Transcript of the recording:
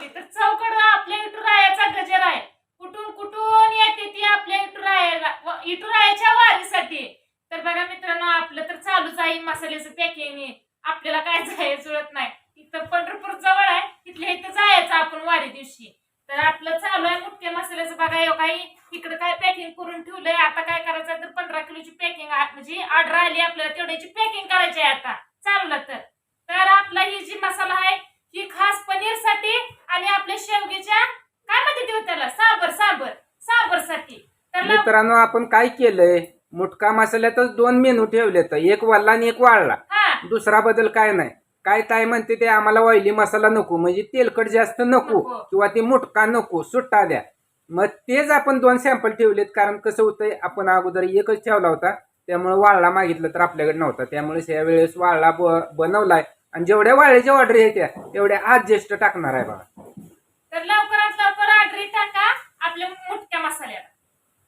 होती तर चौकड आपल्या इटुरायाचा गजर आहे. कुठून कुठून येते ती आपल्या इटुरायाच्या वारीसाठी. तर बघा मित्रांनो, आपलं तर चालूच आहे मसाल्याचं पॅकिंग. आपल्याला काय जायचं जुळत नाही. इथं पंढरपूर जवळ आहे, तिथल्या इथं जायचं आपण वारी दिवशी. तर आपलं चालू आहे मुटक्या मसाल्याचं. बघा हे काही इकडे काय पॅकिंग करून ठेवलंय. आता काय करायचं तर 15 किलोची पॅकिंग म्हणजे ऑर्डर आली आपल्याला, तेवढ्याची पॅकिंग करायची आहे आता चाललं तर आपला ही जी मसाला आहे ही खास पनीर साठी आणि आपल्या शेवगीच्या काय म्हणते त्याला सांबर साठी. तर मित्रांनो, आपण काय केलंय, मुटका मसाल्यातच 2 मेनू ठेवलेत, एक वल्ला आणि एक वाळला. दुसरा बदल काय नाही. काय ताई म्हणते ते आम्हाला ऑइली मसाला नको, म्हणजे तेलकट जास्त नको किंवा ते मुटका नको, सुट्टा द्या. मग तेच आपण 2 सॅम्पल ठेवलेत. कारण कसं होतंय, आपण अगोदर एकच ठेवला होता, त्यामुळे वाळला मागितलं तर आपल्याकडे नव्हता, त्यामुळे या वेळेस वाळला बनवलाय. आणि जेवढ्या वाळ्याच्या ऑर्डर येत्या तेवढ्या आज ज्येष्ठ टाकणार आहे बघा. तर लवकर